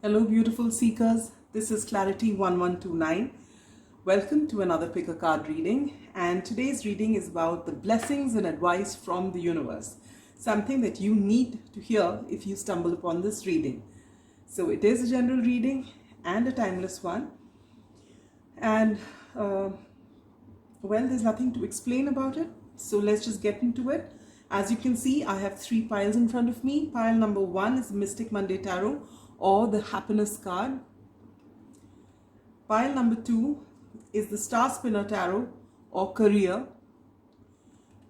Hello, beautiful seekers. This is Clarity 1129. Welcome to another pick a card reading. And today's reading is about the blessings and advice from the universe, something that you need to hear if you stumble upon this reading. So, it is a general reading and a timeless one. And there's nothing to explain about it. So, let's just get into it. As you can see, I have three piles in front of me. Pile number one is the Mystic Monday Tarot, or the happiness card. Pile number two is the Star Spinner Tarot, or career.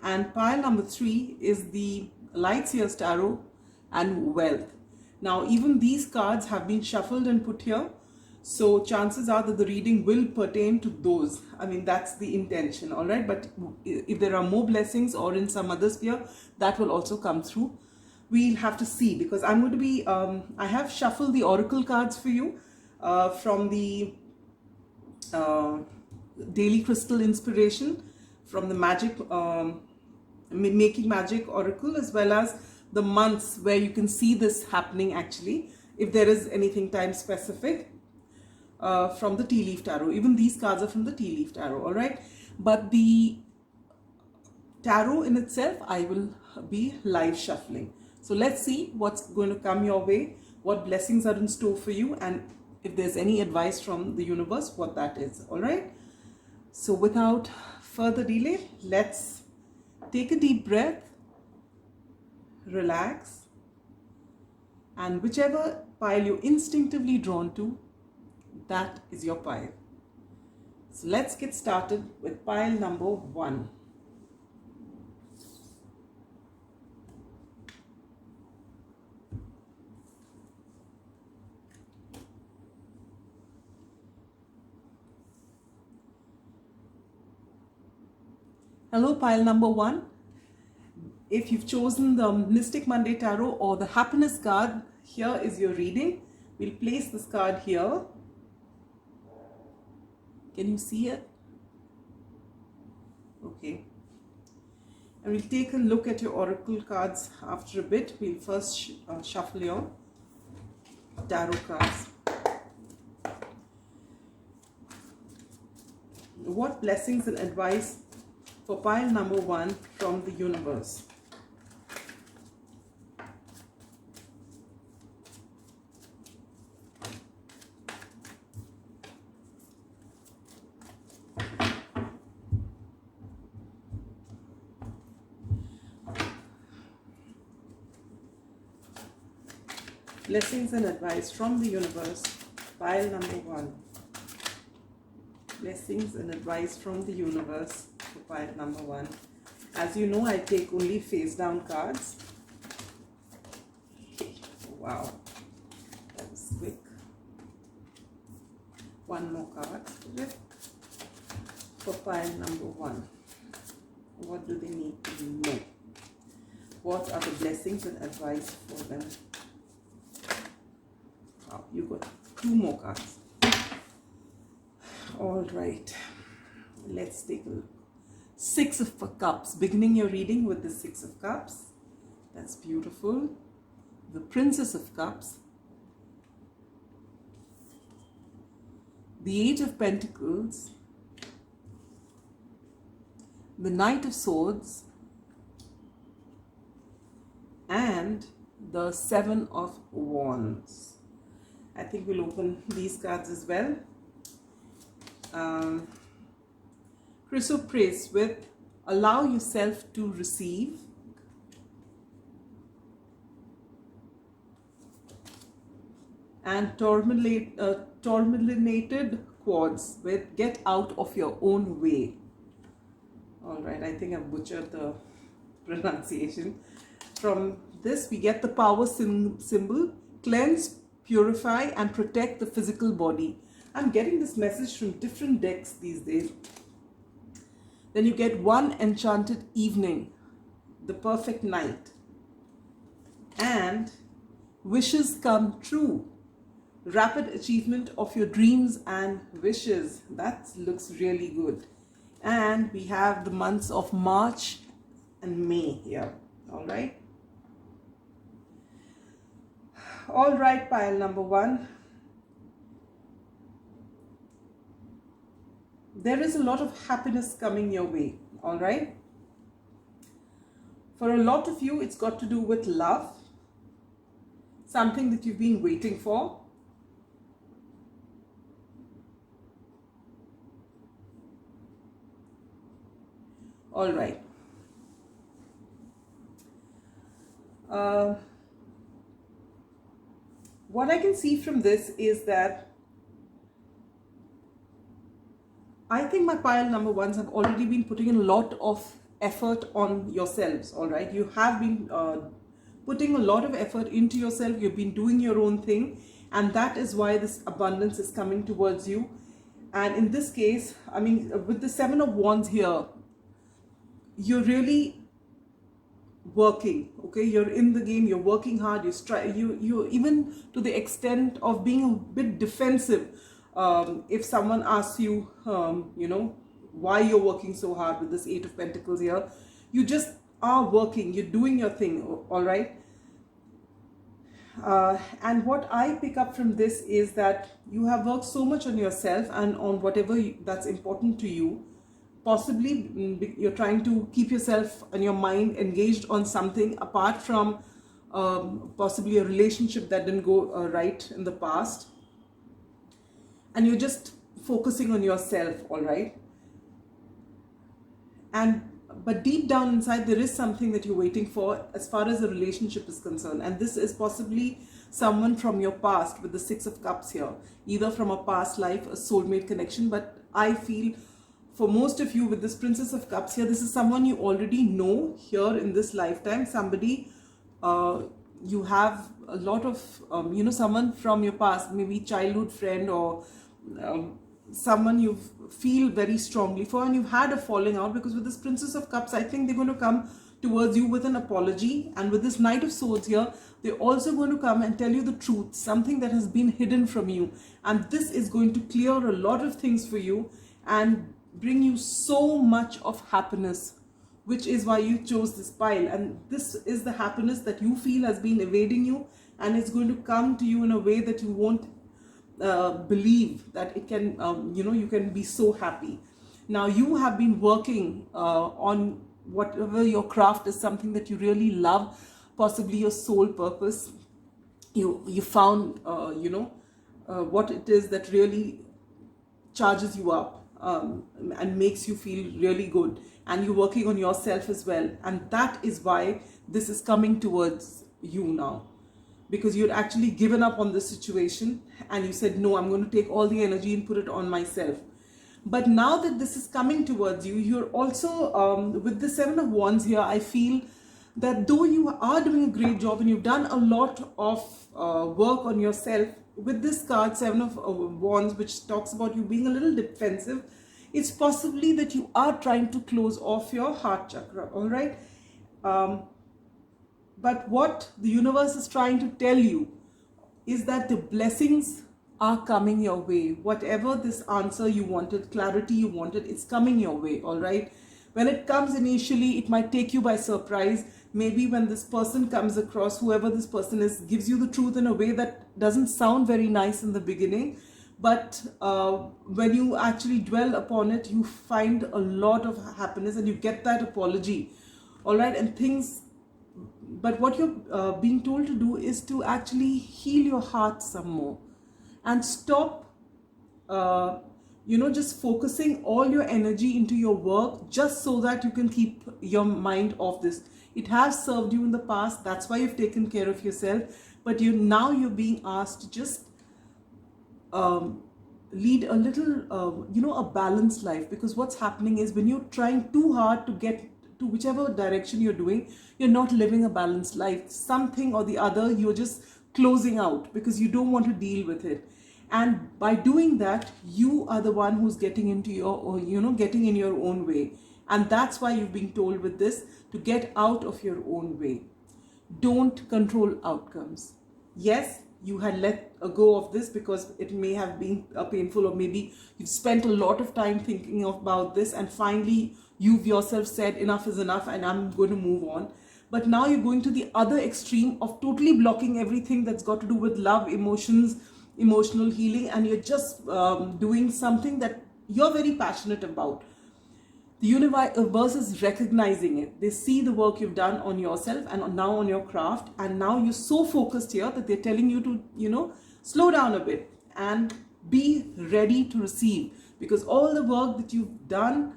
And pile number three is the Light Seers Tarot and wealth. Now, even these cards have been shuffled and put here, so chances are that the reading will pertain to those. I mean, that's the intention, all right? But if there are more blessings or in some other sphere, that will also come through. We'll have to see, because I'm going to be, I have shuffled the oracle cards for you from the Daily Crystal Inspiration, from the Magic, Making Magic Oracle, as well as the months where you can see this happening actually, if there is anything time specific, from the Tea Leaf Tarot. Even these cards are from the Tea Leaf Tarot, all right? But the tarot in itself, I will be live shuffling. So let's see what's going to come your way, what blessings are in store for you, and if there's any advice from the universe, what that is, all right? So without further delay, let's take a deep breath, relax, and whichever pile you're instinctively drawn to, that is your pile. So let's get started with pile number one. Hello, pile number one. If you've chosen the Mystic Monday Tarot or the Happiness card, here is your reading. We'll place this card here. Can you see it? Okay. And we'll take a look at your oracle cards after a bit. We'll first shuffle your tarot cards. What blessings and advice for pile number one from the universe? Blessings and advice from the universe, pile number one. Blessings and advice from the universe for pile number one. As you know, I take only face down cards. Wow, that was quick. One more card for pile number one. What do they need to know? What are the blessings and advice for them? Wow, you got two more cards. All right, let's take a look. Six of Cups, beginning your reading with the Six of Cups. That's beautiful. The Princess of Cups. The Age of Pentacles. The Knight of Swords. And the Seven of Wands. I think we'll open these cards as well. Chrysoprase with allow yourself to receive. And Tourmalinated Quartz with get out of your own way. All right, I think I've butchered the pronunciation. From this, we get the power symbol, cleanse, purify, and protect the physical body. I'm getting this message from different decks these days. Then you get one enchanted evening, the perfect night, and wishes come true. Rapid achievement of your dreams and wishes. That looks really good. And we have the months of March and May here. All right. All right, pile number one. there is a lot of happiness coming your way. All right. For a lot of you, it's got to do with love, something that you've been waiting for. All right. What I can see from this is that I think my pile number ones have already been putting in a lot of effort on yourselves. All right. You have been putting a lot of effort into yourself. You've been doing your own thing. And that is why this abundance is coming towards you. And in this case, I mean, with the Seven of Wands here, you're really working. Okay, you're in the game, you're working hard, you even to the extent of being a bit defensive. If someone asks you, you know, why you're working so hard with this Eight of Pentacles here, you just are working, you're doing your thing. All right. And what I pick up from this is that you have worked so much on yourself and on whatever that's important to you. Possibly you're trying to keep yourself and your mind engaged on something apart from possibly a relationship that didn't go right in the past. And you're just focusing on yourself, all right? But deep down inside, there is something that you're waiting for as far as the relationship is concerned. And this is possibly someone from your past with the Six of Cups here, either from a past life, a soulmate connection. But I feel for most of you with this Princess of Cups here, this is someone you already know here in this lifetime. Somebody you have a lot of, you know, someone from your past, maybe childhood friend or someone you feel very strongly for, and you've had a falling out, because with this Princess of Cups, I think they're going to come towards you with an apology. And with this Knight of Swords here, they're also going to come and tell you the truth, something that has been hidden from you. And this is going to clear a lot of things for you and bring you so much of happiness, which is why you chose this pile. And this is the happiness that you feel has been evading you, and it's going to come to you in a way that you won't believe that it can, you know, you can be so happy. Now you have been working on whatever your craft is, something that you really love, possibly your soul purpose. You found, you know, what it is that really charges you up and makes you feel really good. And you're working on yourself as well. And that is why this is coming towards you now. Because you'd actually given up on the situation and you said, no, I'm going to take all the energy and put it on myself. But now that this is coming towards you, you're also, with the Seven of Wands here, I feel that though you are doing a great job and you've done a lot of work on yourself, with this card, Seven of Wands, which talks about you being a little defensive, it's possibly that you are trying to close off your heart chakra, all right? But what the universe is trying to tell you is that the blessings are coming your way. Whatever this answer you wanted, clarity you wanted, it's coming your way, all right? When it comes initially, it might take you by surprise. Maybe when this person comes across, whoever this person is, gives you the truth in a way that doesn't sound very nice in the beginning. But when you actually dwell upon it, you find a lot of happiness and you get that apology, all right? And things... But what you're being told to do is to actually heal your heart some more and stop, you know, just focusing all your energy into your work just so that you can keep your mind off this. It has served you in the past. That's why you've taken care of yourself. But now you're being asked to just lead a little, you know, a balanced life. Because what's happening is when you're trying too hard to get to whichever direction you're doing, you're not living a balanced life. Something or the other, you're just closing out because you don't want to deal with it. And by doing that, you are the one who's getting into your, or, you know, getting in your own way. And that's why you've been told with this to get out of your own way. Don't control outcomes. Yes, you had let go of this because it may have been painful, or maybe you've spent a lot of time thinking about this and finally you've yourself said enough is enough and I'm going to move on. But now you're going to the other extreme of totally blocking everything that's got to do with love, emotions, emotional healing, and you're just doing something that you're very passionate about. The universe is recognizing it. They see the work you've done on yourself and now on your craft, and now you're so focused here that they're telling you to, slow down a bit and be ready to receive, because all the work that you've done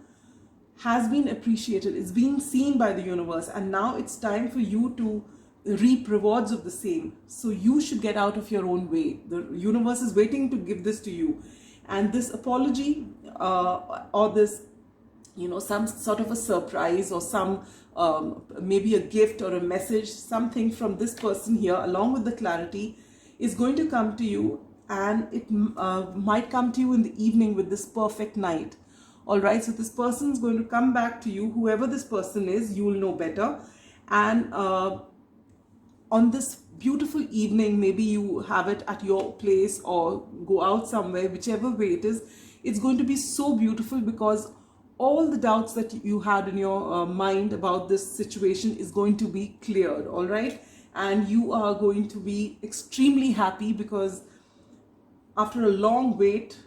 has been appreciated. It's being seen by the universe, and now it's time for you to reap rewards of the same. So you should get out of your own way. The universe is waiting to give this to you, and this apology or this, some sort of a surprise, or some maybe a gift or a message, something from this person here along with the clarity is going to come to you, and it might come to you in the evening with this perfect night. All right, so this person is going to come back to you. Whoever this person is, you will know better. And on this beautiful evening, maybe you have it at your place or go out somewhere, whichever way it is, it's going to be so beautiful, because all the doubts that you had in your mind about this situation is going to be cleared. All right, and you are going to be extremely happy, because after a long wait,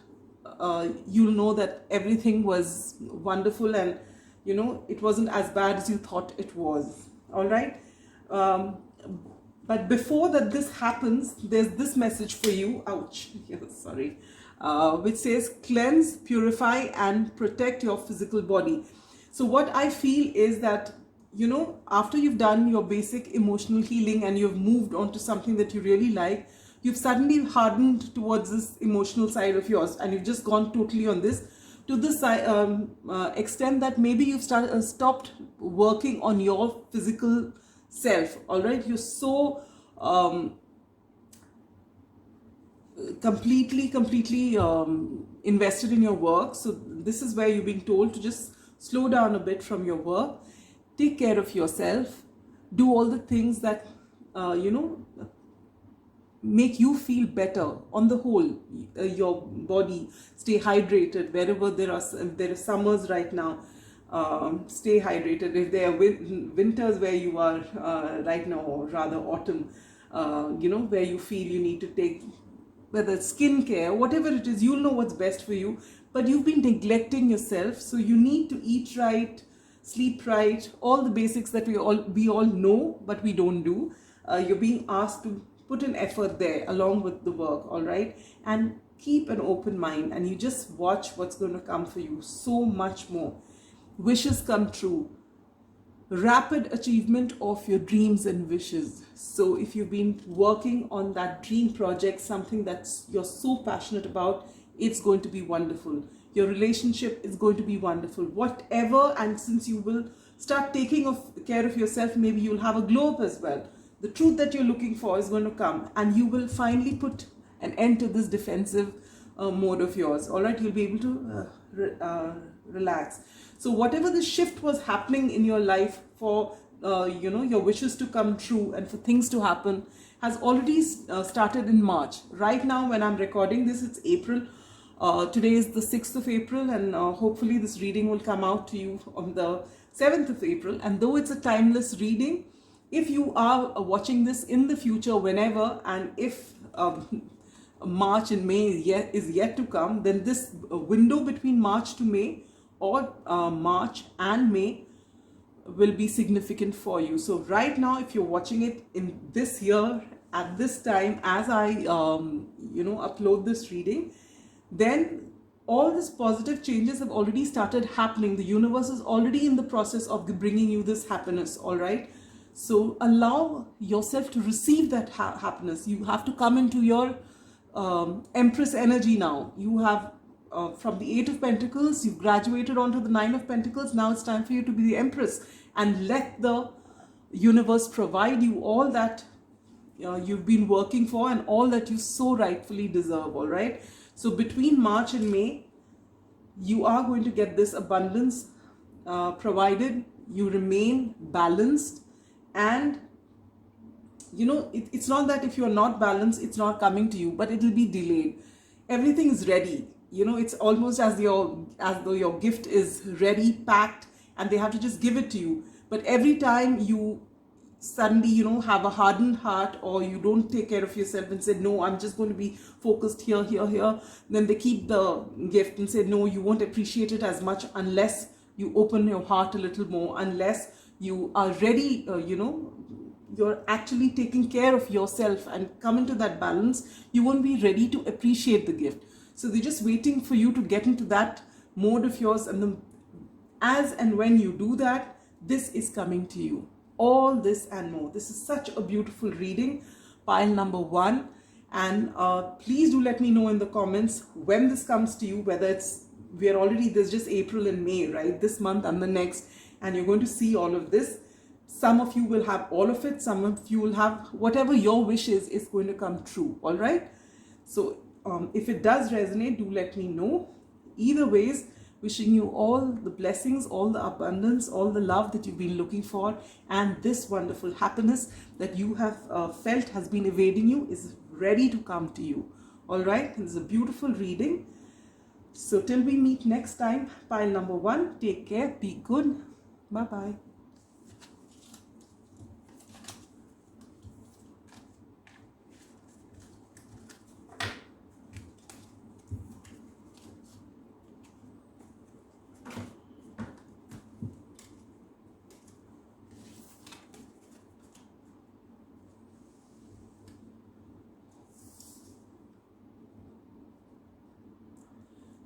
you'll know that everything was wonderful, and it wasn't as bad as you thought it was. All right, but before that this happens, there's this message for you. Ouch. Sorry. Which says cleanse, purify and protect your physical body. So what I feel is that, after you've done your basic emotional healing and you've moved on to something that you really like, you've suddenly hardened towards this emotional side of yours, and you've just gone totally on this, to this extent that maybe you've stopped working on your physical self. All right, you're so completely invested in your work. So this is where you're being told to just slow down a bit from your work, take care of yourself, do all the things that make you feel better on the whole. Your body, stay hydrated wherever there are summers right now. Stay hydrated. If there are winters where you are right now, or rather autumn, where you feel you need to take, whether it's skincare, whatever it is, you'll know what's best for you. But you've been neglecting yourself, so you need to eat right, sleep right, all the basics that we all know, but we don't do. You're being asked to put an effort there along with the work. All right, and keep an open mind, and you just watch what's going to come for you. So much more. Wishes come true. Rapid achievement of your dreams and wishes. So if you've been working on that dream project, something that's you're so passionate about, it's going to be wonderful. Your relationship is going to be wonderful. Whatever, and since you will start taking care of yourself, maybe you'll have a glow up as well. The truth that you're looking for is going to come, and you will finally put an end to this defensive mode of yours. All right, you'll be able to relax. So whatever the shift was happening in your life for your wishes to come true and for things to happen has already started in March. Right now, when I'm recording this, it's April. Today is the 6th of April, and hopefully this reading will come out to you on the 7th of April. And though it's a timeless reading, if you are watching this in the future, whenever, and if March and May is yet to come, then this window between March to May, or March and May, will be significant for you. So right now, if you're watching it in this year at this time, as I upload this reading, then all these positive changes have already started happening. The universe is already in the process of bringing you this happiness. All right, so allow yourself to receive that happiness. You have to come into your Empress energy now. You have from the 8 of Pentacles, you've graduated onto the 9 of Pentacles. Now it's time for you to be the Empress, and let the universe provide you all that you've been working for and all that you so rightfully deserve. All right, so between March and May, you are going to get this abundance provided you remain balanced. And it's not that if you're not balanced, it's not coming to you, but it will be delayed. Everything is ready. It's almost as though your gift is ready, packed, and they have to just give it to you. But every time you suddenly, you know, have a hardened heart, or you don't take care of yourself and say, no, I'm just going to be focused here, here, here, then they keep the gift and say, no, you won't appreciate it as much unless you open your heart a little more, unless you are ready, you know, you're actually taking care of yourself and come into that balance. You won't be ready to appreciate the gift. So they're just waiting for you to get into that mode of yours, and then as and when you do that, this is coming to you. All this and more. This is such a beautiful reading, pile number 1. And please do let me know in the comments when this comes to you, whether it's, we're already, there's just April and May, right? This month and the next, and you're going to see all of this. Some of you will have all of it. Some of you will have whatever your wish is going to come true. All right. So if it does resonate, do let me know. Either ways, wishing you all the blessings, all the abundance, all the love that you've been looking for, and this wonderful happiness that you have felt has been evading you is ready to come to you. All right. It's a beautiful reading. So till we meet next time, pile number 1, take care, be good. Bye-bye.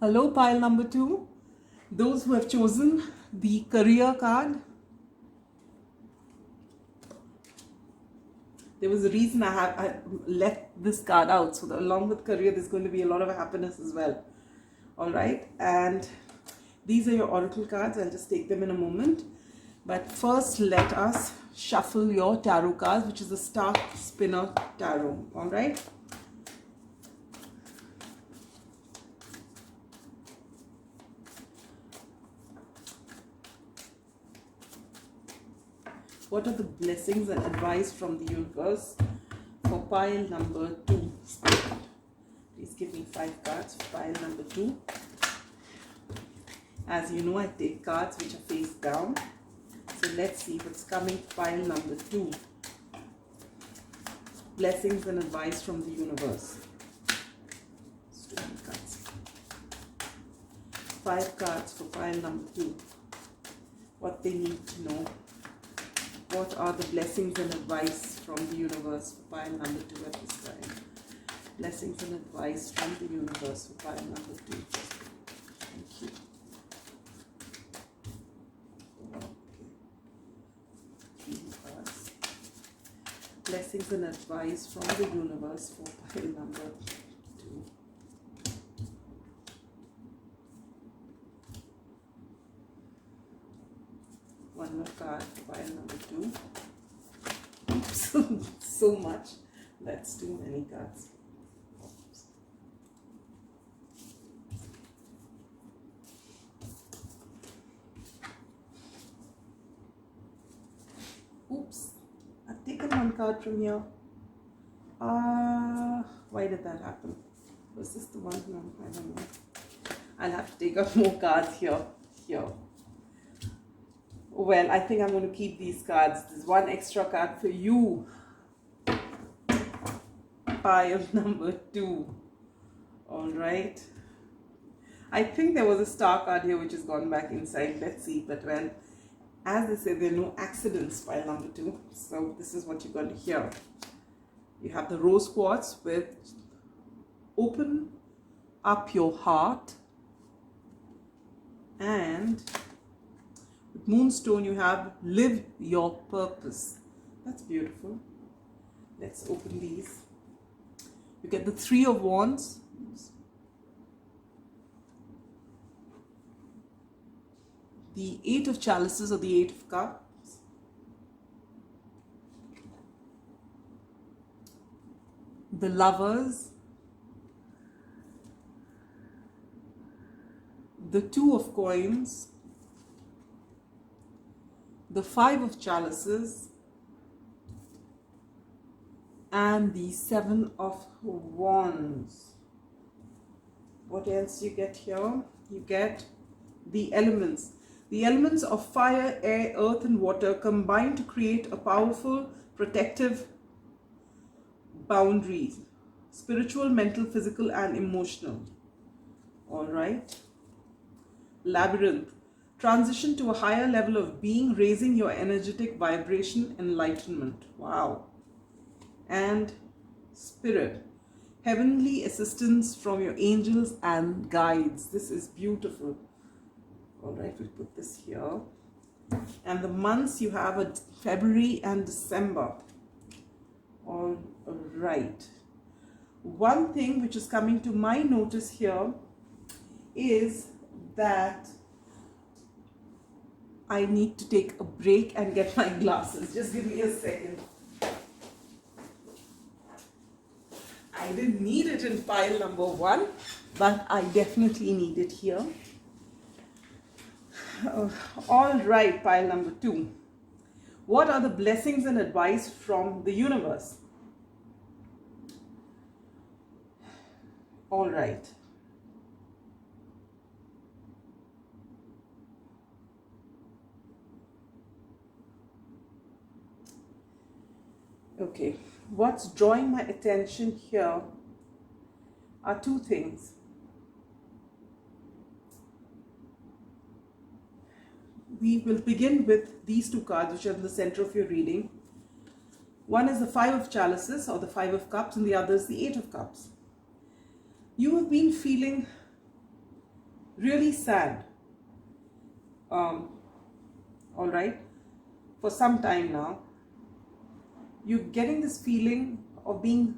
Hello, pile number 2. Those who have chosen the career card, there was a reason I left this card out. So along with career, there's going to be a lot of happiness as well. All right. And these are your oracle cards. I'll just take them in a moment. But first, let us shuffle your tarot cards, which is the Star Spinner Tarot. All right. What are the blessings and advice from the universe for pile number 2? Please give me 5 cards for pile number 2. As you know, I take cards which are face down. So let's see what's coming for pile number 2. Blessings and advice from the universe. Too many cards. 5 cards for pile number 2. What they need to know. What are the blessings and advice from the universe for pile number 2 at this time? Blessings and advice from the universe for pile number 2. Thank you. Okay. Blessings and advice from the universe for pile number 2. One more card for pile number 2. Oops, so much. That's too many cards. Oops, I've taken one card from here. Why did that happen? Was this the one? No, I don't know. I'll have to take out more cards here. Well, I think I'm going to keep these cards. There's one extra card for you. Pile number 2. All right. I think there was a star card here which has gone back inside. Let's see. But well, as they say, there are no accidents, pile number 2. So this is what you're going to hear. You have the rose quartz with open up your heart, and with moonstone you have live your purpose. That's beautiful. Let's open these. You get the 3 of Wands. The 8 of Chalices or the 8 of Cups. The Lovers. The 2 of Coins. The 5 of Chalices. And the 7 of Wands. What else you get here? You get the elements. The elements of fire, air, earth and water combine to create a powerful protective boundaries, spiritual, mental, physical and emotional. All right. Labyrinth. Transition to a higher level of being, raising your energetic vibration, enlightenment. Wow. And spirit. Heavenly assistance from your angels and guides. This is beautiful. All right, we'll put this here. And the months you have are February and December. All right. One thing which is coming to my notice here is that I need to take a break and get my glasses. Just give me a second. I didn't need it in pile number 1, but I definitely need it here. All right, pile number 2. What are the blessings and advice from the universe? All right. Okay, what's drawing my attention here are 2 things. We will begin with these 2 cards which are in the center of your reading. One is the 5 of chalices or the 5 of cups and the other is the 8 of cups. You have been feeling really sad, all right, for some time now. You're getting this feeling of being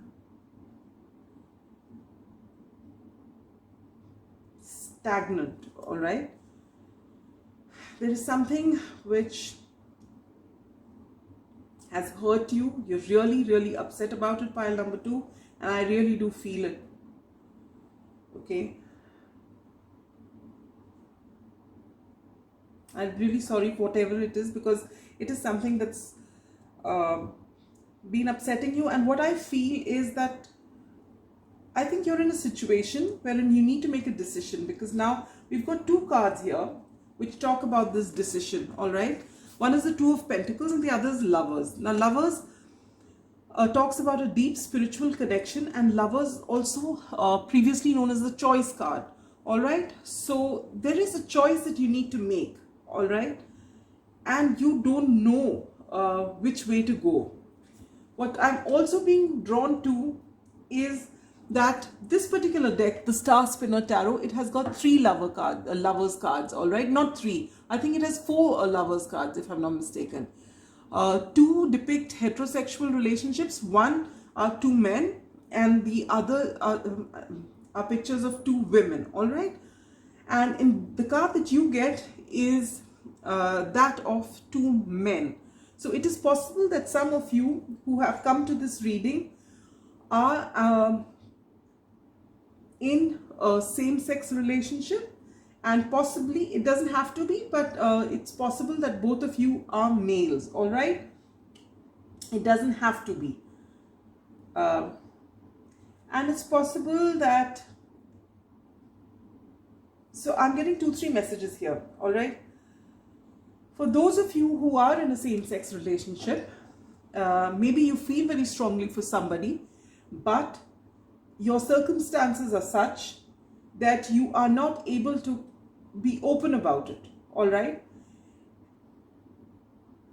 stagnant, all right. There is something which has hurt you. You're really, really upset about it, pile number 2, and I really do feel it. Okay. I'm really sorry for whatever it is, because it is something that's been upsetting you. And what I feel is that I think you're in a situation wherein you need to make a decision, because now we've got 2 cards here which talk about this decision, all right. One is the 2 of Pentacles and the other is Lovers. Now Lovers talks about a deep spiritual connection, and Lovers also previously known as the Choice card, all right. So there is a choice that you need to make, all right, and you don't know which way to go. What I'm also being drawn to is that this particular deck, the Star Spinner Tarot, it has got 3 lovers cards, all right, not 3. I think it has 4 lovers cards, if I'm not mistaken. 2 depict heterosexual relationships, 1 are 2 men, and the other are pictures of 2 women, all right. And in the card that you get is that of 2 men. So it is possible that some of you who have come to this reading are in a same-sex relationship, and possibly, it doesn't have to be, but it's possible that both of you are males, all right. It doesn't have to be. And it's possible that, so I'm getting 2-3 messages here, all right. For those of you who are in a same-sex relationship, maybe you feel very strongly for somebody, but your circumstances are such that you are not able to be open about it, all right.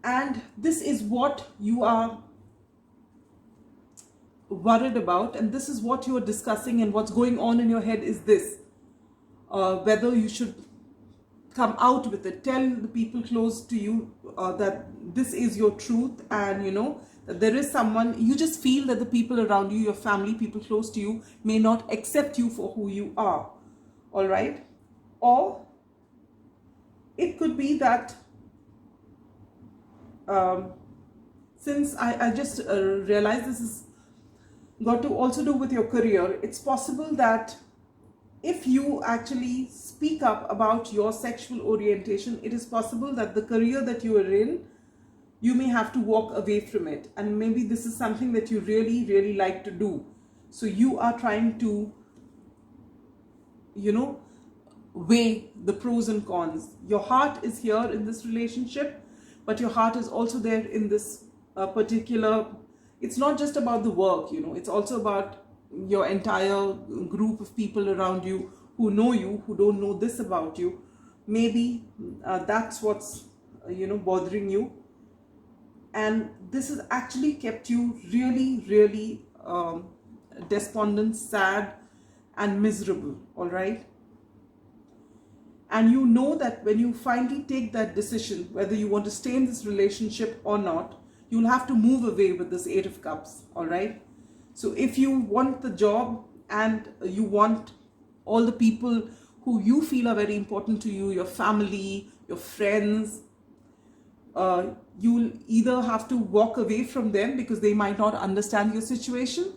And this is what you are worried about, and this is what you are discussing, and what's going on in your head is this, whether you should come out with it, tell the people close to you that this is your truth, and you know that there is someone, you just feel that the people around you, your family, people close to you, may not accept you for who you are, all right. Or it could be that since I just realized this is got to also do with your career, it's possible that if you actually speak up about your sexual orientation, it is possible that the career that you are in, you may have to walk away from it, and maybe this is something that you really, really like to do. So you are trying to, you know, weigh the pros and cons. Your heart is here in this relationship, but your heart is also there in this particular, it's not just about the work, it's also about your entire group of people around you who know you, who don't know this about you. Maybe that's what's bothering you, and this has actually kept you really, really despondent, sad and miserable. All right, and you know that when you finally take that decision whether you want to stay in this relationship or not, you'll have to move away with this Eight of Cups. All right, so if you want the job and you want all the people who you feel are very important to you, your family, your friends, you'll either have to walk away from them because they might not understand your situation,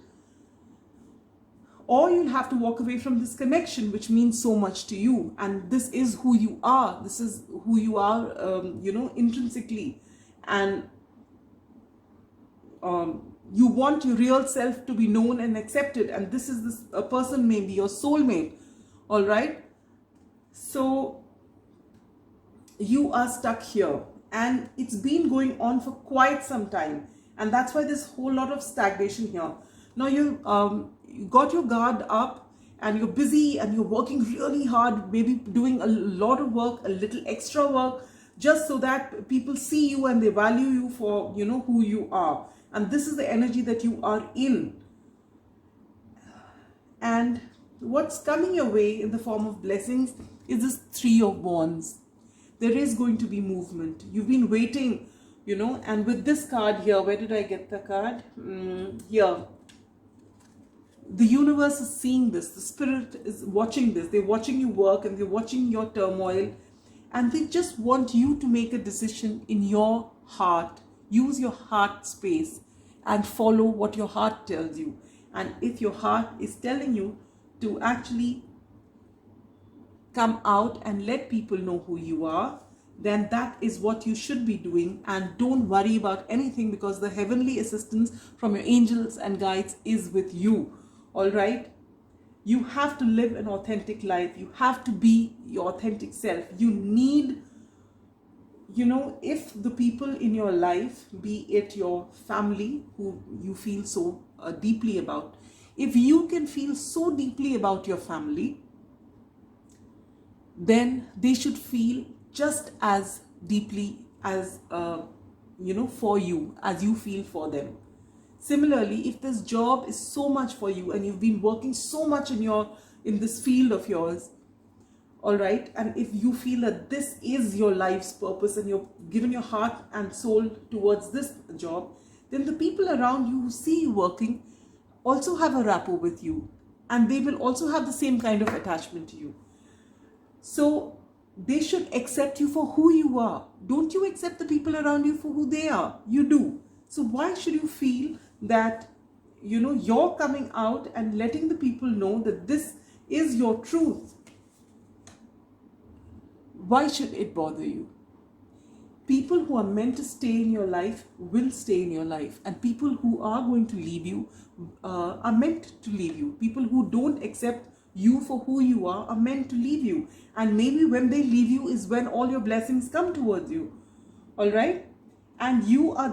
or you'll have to walk away from this connection which means so much to you, and this is who you are. This is who you are, intrinsically, and you want your real self to be known and accepted, and this is a person, maybe your soulmate. All right, so you are stuck here, and it's been going on for quite some time, and that's why there's a whole lot of stagnation here. Now you got your guard up and you're busy and you're working really hard, maybe doing a lot of work, a little extra work, just so that people see you and they value you for who you are. And this is the energy that you are in. And what's coming your way in the form of blessings is this Three of Wands. There is going to be movement. You've been waiting, and with this card here, where did I get the card? Here. The universe is seeing this. The spirit is watching this. They're watching you work and they're watching your turmoil, and they just want you to make a decision in your heart. Use your heart space and follow what your heart tells you. And if your heart is telling you to actually come out and let people know who you are, then that is what you should be doing. And don't worry about anything, because the heavenly assistance from your angels and guides is with you. All right, you have to live an authentic life. You have to be your authentic self. You need, if the people in your life, be it your family who you feel so deeply about, if you can feel so deeply about your family, then they should feel just as deeply as for you as you feel for them. Similarly, if this job is so much for you and you've been working so much in this field of yours, all right, and if you feel that this is your life's purpose and you're given your heart and soul towards this job, then the people around you who see you working also have a rapport with you, and they will also have the same kind of attachment to you. So they should accept you for who you are. Don't you accept the people around you for who they are? You do. So why should you feel that you're coming out and letting the people know that this is your truth? Why should it bother you? People who are meant to stay in your life will stay in your life, and people who are going to leave you are meant to leave you. People who don't accept you for who you are meant to leave you, and maybe when they leave you is when all your blessings come towards you. All right, and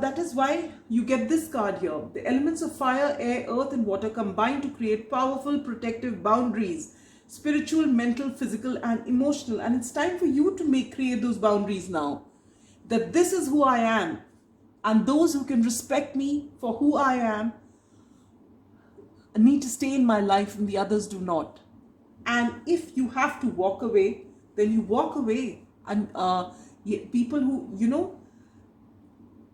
that is why you get this card here. The elements of fire, air, earth and water combine to create powerful protective boundaries, spiritual, mental, physical and emotional. And it's time for you to create those boundaries now, that this is who I am, and those who can respect me for who I am need to stay in my life and the others do not. And if you have to walk away, then you walk away. And people who,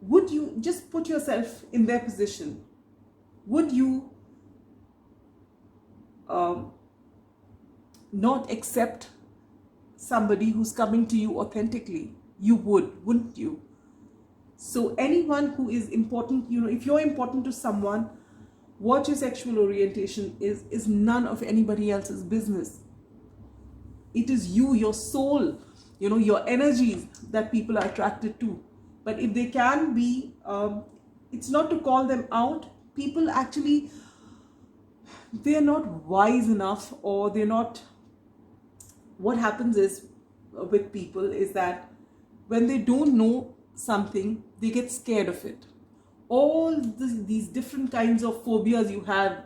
would you just put yourself in their position? Would you not accept somebody who's coming to you authentically? You would, wouldn't you? So anyone who is important, if you're important to someone, what your sexual orientation is none of anybody else's business. It is you, your soul, your energies that people are attracted to. But if they can be, it's not to call them out. People actually, they're not wise enough, or they're not what happens is with people is that when they don't know something, they get scared of it. All these different kinds of phobias you have,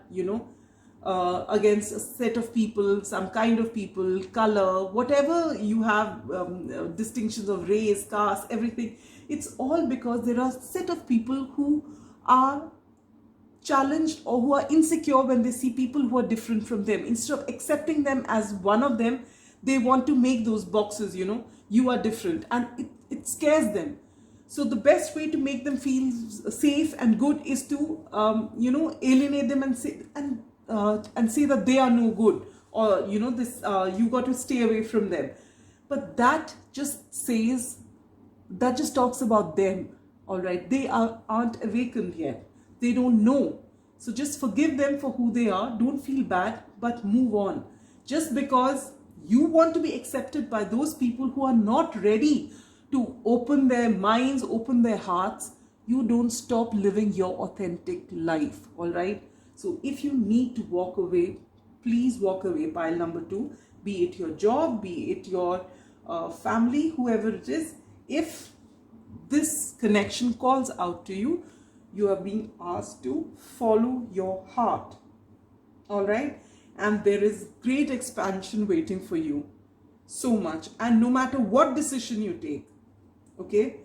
against a set of people, some kind of people, color, whatever you have, distinctions of race, caste, everything. It's all because there are a set of people who are challenged or who are insecure when they see people who are different from them. Instead of accepting them as one of them, they want to make those boxes, you are different, and it scares them. So the best way to make them feel safe and good is to alienate them and say that they are no good, or this you got to stay away from them. But that just talks about them. All right, they aren't awakened yet, they don't know. So just forgive them for who they are, don't feel bad, but move on. Just because you want to be accepted by those people who are not ready to open their minds, open their hearts, you don't stop living your authentic life. All right, so if you need to walk away, please walk away. Pile number 2, be it your job, be it your family, whoever it is. If this connection calls out to you, you are being asked to follow your heart. All right, and there is great expansion waiting for you, so much. And no matter what decision you take, okay,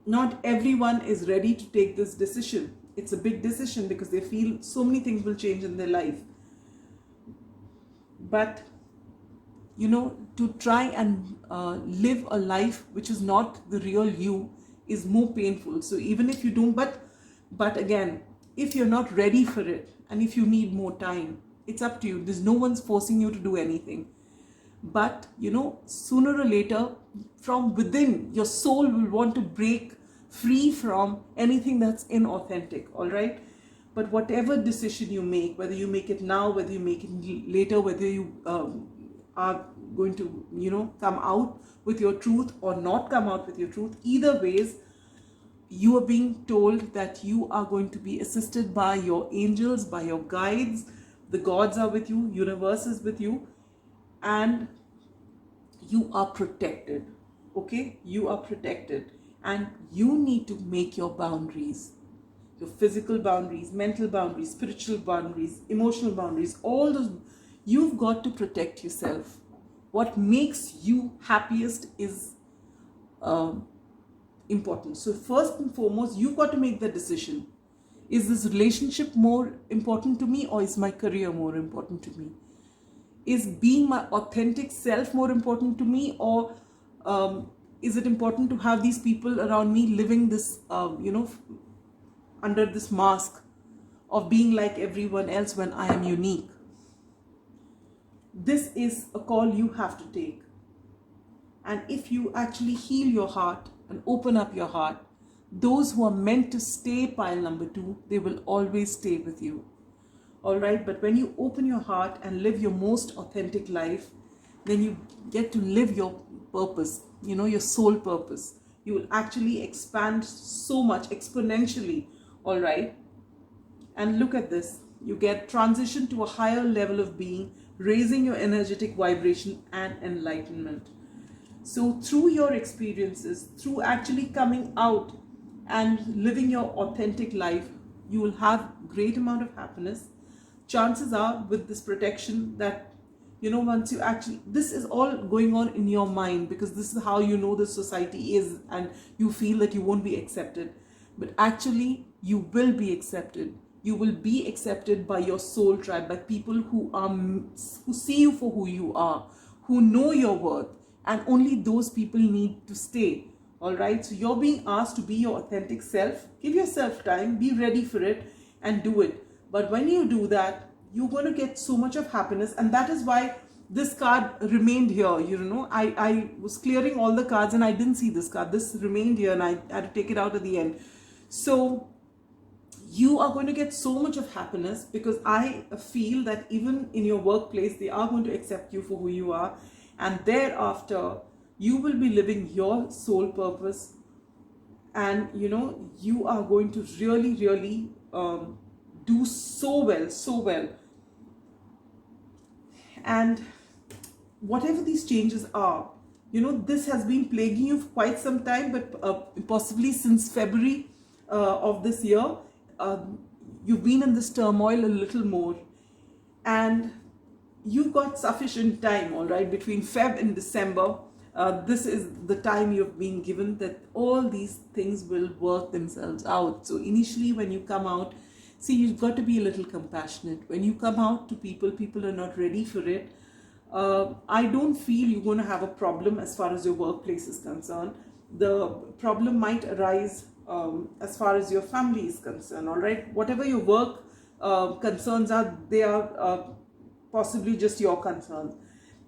not everyone is ready to take this decision. It's a big decision because they feel so many things will change in their life. But to try and live a life which is not the real you is more painful. So even if you don't, but again, if you're not ready for it and if you need more time, it's up to you. There's no one's forcing you to do anything. But sooner or later, from within, your soul will want to break free from anything that's inauthentic. All right, but whatever decision you make, whether you make it now, whether you make it later, whether you are going to come out with your truth or not come out with your truth, either ways, you are being told that you are going to be assisted by your angels, by your guides. The gods are with you, universe is with you, and you are protected. Okay, you are protected, and you need to make your boundaries, your physical boundaries, mental boundaries, spiritual boundaries, emotional boundaries, all those. You've got to protect yourself. What makes you happiest is important. So first and foremost, you've got to make the decision. Is this relationship more important to me, or is my career more important to me? Is being my authentic self more important to me, or is it important to have these people around me living this, under this mask of being like everyone else when I am unique? This is a call you have to take. And if you actually heal your heart and open up your heart, those who are meant to stay, pile number 2, they will always stay with you. All right, but when you open your heart and live your most authentic life, then you get to live your purpose, your soul purpose. You will actually expand so much exponentially. All right, and look at this. You get transition to a higher level of being, raising your energetic vibration and enlightenment. So through your experiences, through actually coming out and living your authentic life, you will have great amount of happiness. Chances are, with this protection, that once you actually, this is all going on in your mind, because this is how the society is, and you feel that you won't be accepted. But actually, you will be accepted. You will be accepted by your soul tribe, by people who see you for who you are, who know your worth, and only those people need to stay. All right, so you're being asked to be your authentic self. Give yourself time, be ready for it, and do it. But when you do that, you're going to get so much of happiness. And that is why this card remained here. I was clearing all the cards and I didn't see this card. This remained here and I had to take it out at the end. So you are going to get so much of happiness, because I feel that even in your workplace, they are going to accept you for who you are. And thereafter, you will be living your soul purpose. And you are going to really, really do so well. And whatever these changes are, you know, this has been plaguing you for quite some time, but possibly since February of this year, uh, you've been in this turmoil a little more, and you got sufficient time, all right, between Feb and December. This is the time you've been given that all these things will work themselves out. So initially, when you come out, see, you've got to be a little compassionate. When you come out to people, people are not ready for it. I don't feel you're going to have a problem as far as your workplace is concerned. The problem might arise as far as your family is concerned, all right? Whatever your work concerns are, they are possibly just your concerns.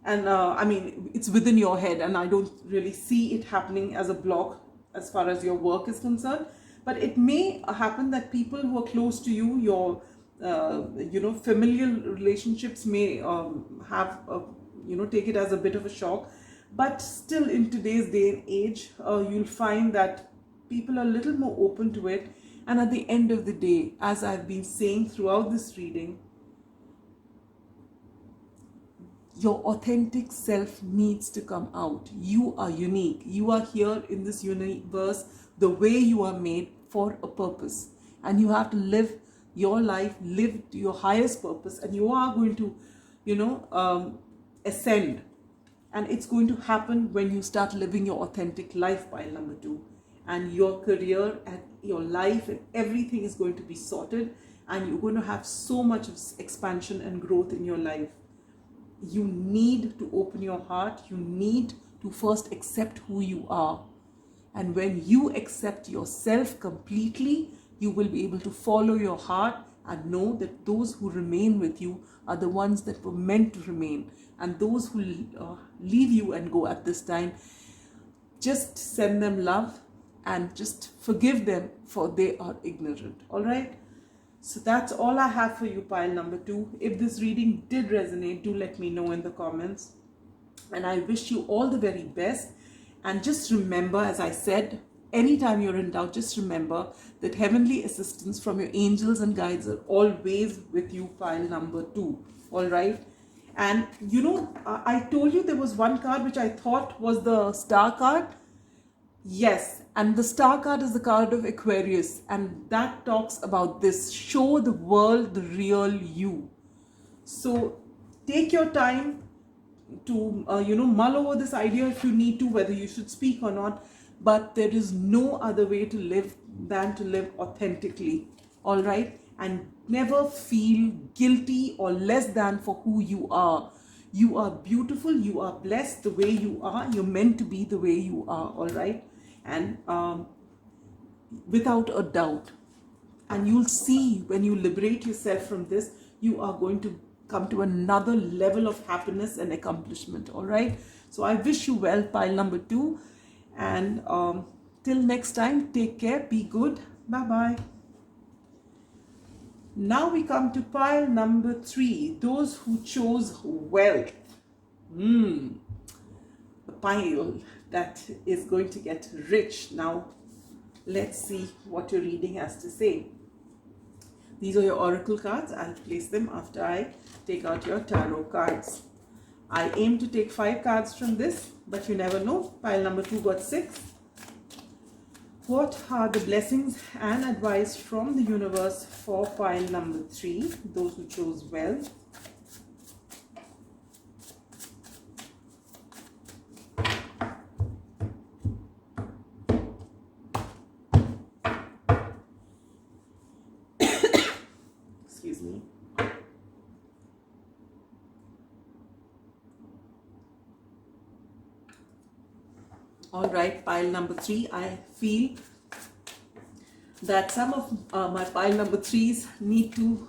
And I mean, it's within your head, and I don't really see it happening as a block as far as your work is concerned. But it may happen that people who are close to you, your you know, familial relationships may have you know, take it as a bit of a shock. But still, in today's day and age, you'll find that people are a little more open to it. And at the end of the day, as I've been saying throughout this reading, your authentic self needs to come out. You are unique. You are here in this universe the way you are made, for a purpose. And you have to live your life, live to your highest purpose, and you are going to, you know, ascend. And it's going to happen when you start living your authentic life, pile number 2. And your career and your life and everything is going to be sorted, and you're going to have so much of expansion and growth in your life. You need to open your heart. You need to first accept who you are. And when you accept yourself completely, you will be able to follow your heart and know that those who remain with you are the ones that were meant to remain. And those who leave you and go at this time, just send them love and just forgive them, for they are ignorant. All right? So that's all I have for you, pile number 2. If this reading did resonate, do let me know in the comments. And I wish you all the very best. And just remember, as I said, anytime you're in doubt, just remember that heavenly assistance from your angels and guides are always with you, pile number 2. All right? And you know, I told you there was one card which I thought was the star card. Yes, and the star card is the card of Aquarius, and that talks about this: show the world the real you. So take your time to you know, mull over this idea if you need to, whether you should speak or not. But there is no other way to live than to live authentically. All right? And never feel guilty or less than for who you are. You are beautiful. You are blessed the way you are. You're meant to be the way you are. All right? And without a doubt. And you'll see, when you liberate yourself from this, you are going to come to another level of happiness and accomplishment. All right? So I wish you well, pile number 2. And till next time, take care, be good, bye-bye. Now we come to pile number 3, those who chose wealth. A pile that is going to get rich. Now, let's see what your reading has to say. These are your oracle cards. I'll place them after I take out your tarot cards. I aim to take 5 cards from this, but you never know. Pile number 2 got 6. What are the blessings and advice from the universe for pile number 3, those who chose wealth? Excuse me. All right, pile number 3. I feel that some of my pile number 3s need to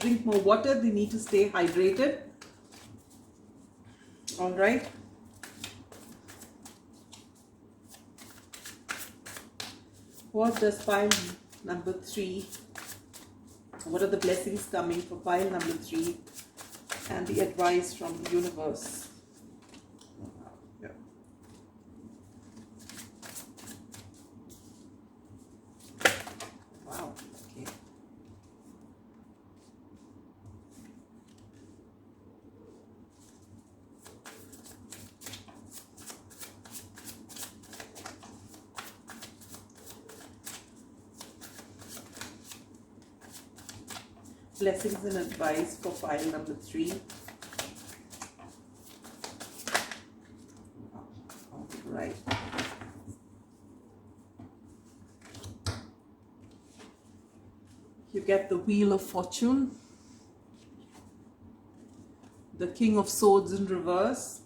drink more water. They need to stay hydrated. All right. What does pile number 3, what are the blessings coming for pile number 3 and the advice from the universe? Blessings and advice for pile number 3. All right. You get the Wheel of Fortune, the King of Swords in reverse,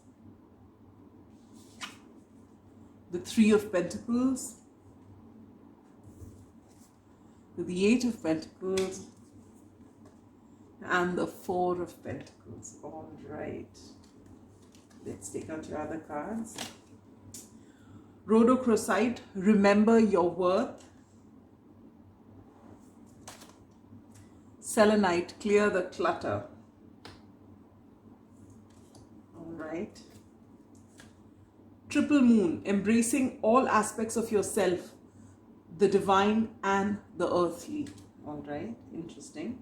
the 3 of Pentacles, the 8 of Pentacles, and the 4 of Pentacles. All right. Let's take out your other cards. Rhodochrosite, remember your worth. Selenite, clear the clutter. All right. Triple Moon, embracing all aspects of yourself, the divine and the earthly. All right, interesting.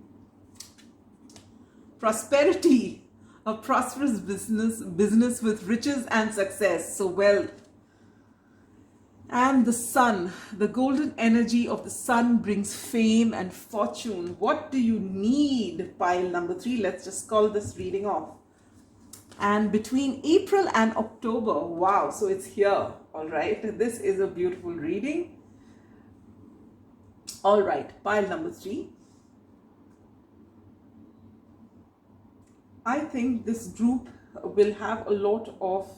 Prosperity, a prosperous business with riches and success, so wealth. And the sun, the golden energy of the sun brings fame and fortune. What do you need, pile number 3? Let's just call this reading off. And between April and October, wow, so it's here. All right, this is a beautiful reading. All right, pile number 3. I think this group will have a lot of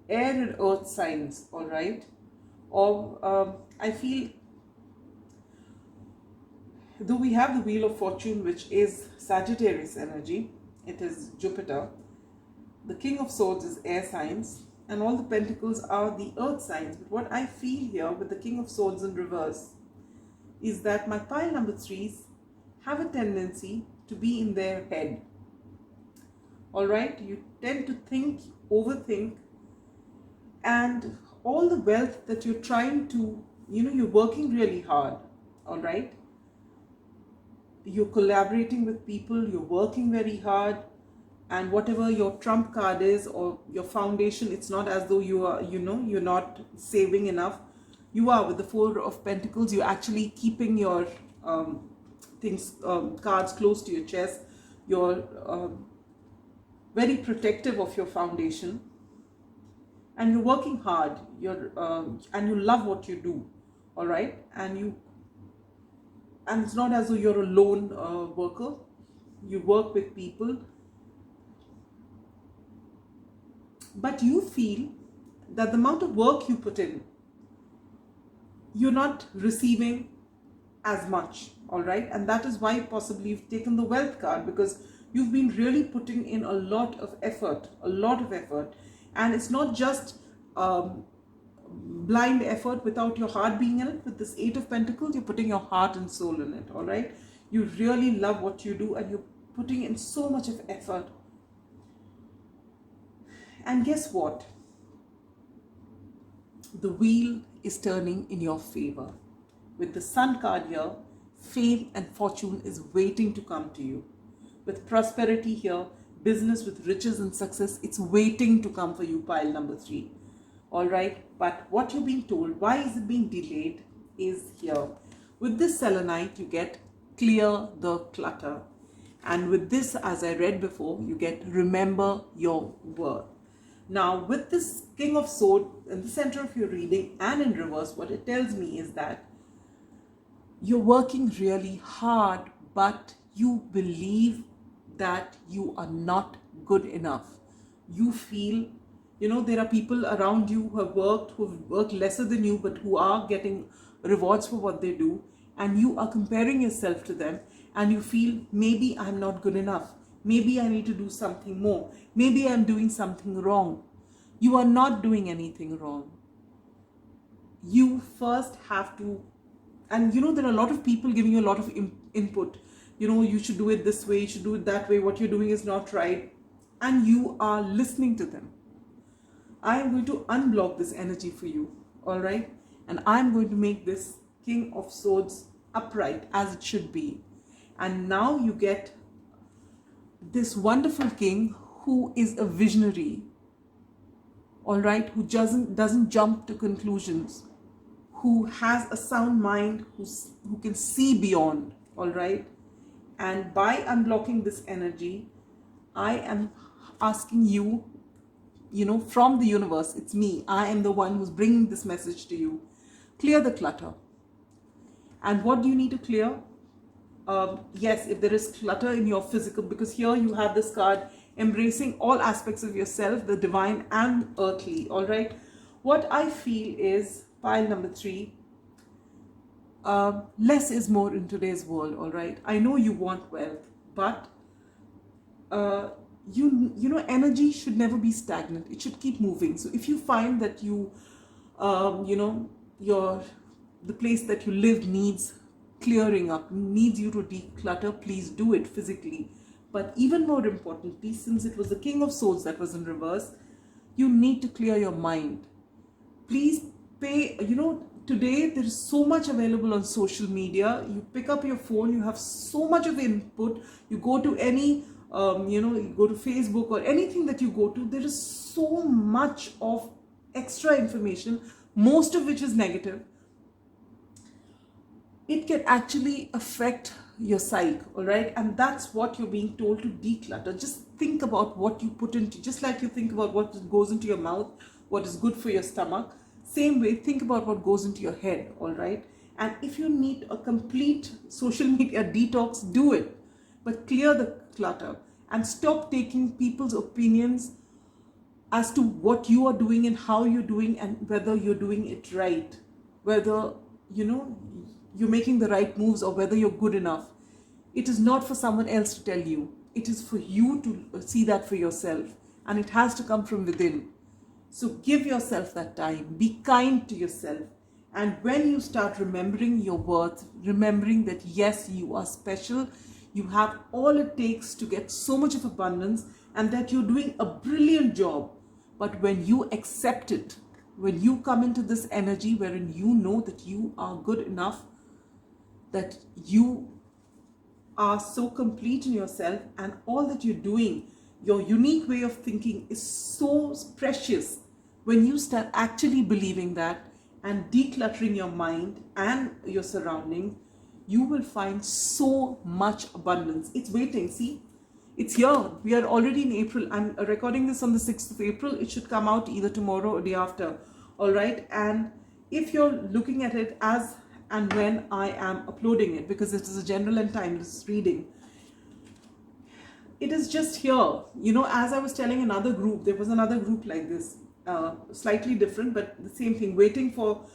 air and earth signs, all right? Or I feel, though we have the Wheel of Fortune, which is Sagittarius energy, it is Jupiter. The King of Swords is air signs, and all the Pentacles are the earth signs. But what I feel here with the King of Swords in reverse is that my pile number 3s have a tendency to be in their head. All right, you tend to think, overthink, and all the wealth that you're trying to, you're working really hard. All right, you're collaborating with people, you're working very hard, and whatever your trump card is or your foundation, it's not as though you are, you're not saving enough. You are. With the 4 of Pentacles, you're actually keeping your cards close to your chest. You're very protective of your foundation, and you're working hard. And you love what you do. All right, and it's not as though you're a lone worker. You work with people, but you feel that the amount of work you put in, you're not receiving as much. All right, and that is why possibly you've taken the Wealth card, because you've been really putting in a lot of effort, and it's not just blind effort without your heart being in it. With this 8 of Pentacles, you're putting your heart and soul in it. All right, you really love what you do, and you're putting in so much of effort. And guess what? The wheel is turning in your favor. With the Sun card here, fame and fortune is waiting to come to you. With prosperity here, business with riches and success, it's waiting to come for you, pile number 3. All right, but what you're being told, why is it being delayed, is here. With this selenite, you get clear the clutter. And with this, as I read before, you get remember your worth. Now, with this King of Swords in the center of your reading and in reverse, what it tells me is that you're working really hard, but you believe that you are not good enough. You feel, there are people around you who've worked lesser than you, but who are getting rewards for what they do. And you are comparing yourself to them, and you feel, maybe I'm not good enough. Maybe I need to do something more. Maybe I'm doing something wrong. You are not doing anything wrong. You first have to, and there are a lot of people giving you a lot of input. You should do it this way, you should do it that way, what you're doing is not right. And you are listening to them. I am going to unblock this energy for you, all right? And I'm going to make this King of Swords upright as it should be. And now you get this wonderful king who is a visionary, all right, who doesn't jump to conclusions, who has a sound mind, who can see beyond, all right, And by unblocking this energy, I am asking you, from the universe, it's me. I am the one who's bringing this message to you. Clear the clutter. And what do you need to clear? Yes, if there is clutter in your physical, because here you have this card embracing all aspects of yourself, the divine and earthly, all right? What I feel is pile number 3, less is more in today's world, all right? I know you want wealth, but energy should never be stagnant. It should keep moving. So if you find that the place that you live needs clearing up, needs you to declutter, please do it physically. But even more importantly, since it was the King of Swords that was in reverse, you need to clear your mind. Please pay, today there is so much available on social media. You pick up your phone, you have so much of input. You go to any, you go to Facebook or anything that you go to, there is so much of extra information, most of which is negative. It can actually affect your psyche, all right? And that's what you're being told to declutter. Just think about what you put into, just like you think about what goes into your mouth, what is good for your stomach. Same way, think about what goes into your head, all right? And if you need a complete social media detox, do it. But clear the clutter and stop taking people's opinions as to what you are doing and how you're doing and whether you're doing it right, whether, you're making the right moves or whether you're good enough. It is not for someone else to tell you. It is for you to see that for yourself, and it has to come from within. So give yourself that time. Be kind to yourself. And when you start remembering your worth, remembering that yes, you are special, you have all it takes to get so much of abundance, and that you're doing a brilliant job. But when you accept it, when you come into this energy wherein you know that you are good enough, that you are so complete in yourself, and all that you're doing, your unique way of thinking is so precious. When you start actually believing that and decluttering your mind and your surroundings, you will find so much abundance. It's waiting. See, it's here. We are already in April. I'm recording this on the 6th of April. It should come out either tomorrow or day after. All right. And if you're looking at it as and when I am uploading it, because it is a general and timeless reading, it is just here. As I was telling another group, there was another group like this, slightly different, but the same thing, waiting for,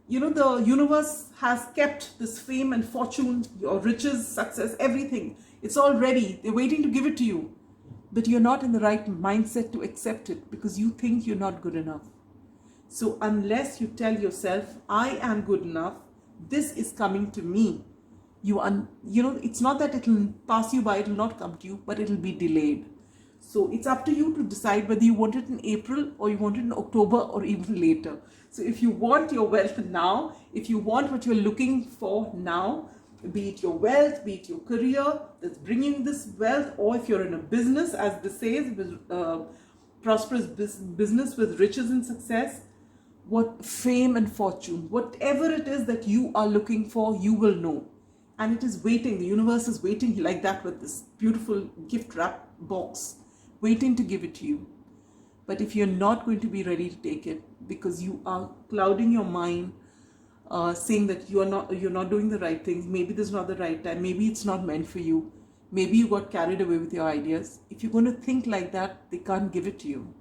the universe has kept this fame and fortune, your riches, success, everything. It's all ready. They're waiting to give it to you. But you're not in the right mindset to accept it because you think you're not good enough. So unless you tell yourself, I am good enough, this is coming to me, it's not that it'll pass you by, it'll not come to you, but it'll be delayed. So it's up to you to decide whether you want it in April or you want it in October or even later. So if you want your wealth now, if you want what you're looking for now, be it your wealth, be it your career that's bringing this wealth, or if you're in a business, as this says, prosperous business with riches and success, what fame and fortune, whatever it is that you are looking for, you will know. And it is waiting. The universe is waiting like that with this beautiful gift wrap box, waiting to give it to you. But if you're not going to be ready to take it because you are clouding your mind, saying that you're not doing the right things, maybe this is not the right time, maybe it's not meant for you, maybe you got carried away with your ideas. If you're going to think like that, they can't give it to you.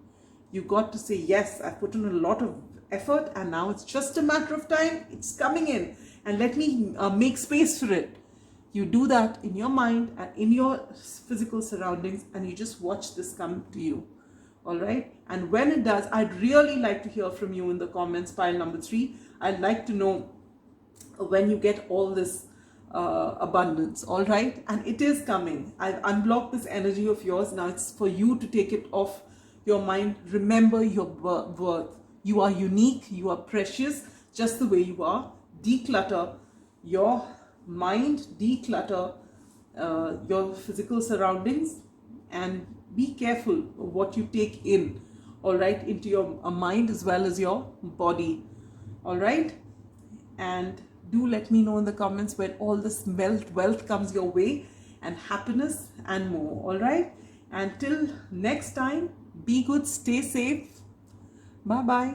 You've got to say, yes, I've put in a lot of effort and now it's just a matter of time, it's coming in, and let me make space for it. You do that in your mind and in your physical surroundings, and you just watch this come to you. All right. And when it does, I'd really like to hear from you in the comments, pile number 3. I'd like to know when you get all this abundance. All right. And it is coming. I've unblocked this energy of yours. Now it's for you to take it off your mind. Remember your worth. You are unique. You are precious just the way you are. Declutter your mind, declutter your physical surroundings, and be careful of what you take in, all right, into your mind as well as your body. All right. And do let me know in the comments when all this wealth comes your way, and happiness and more. All right. And till next time, be good, stay safe. Bye bye.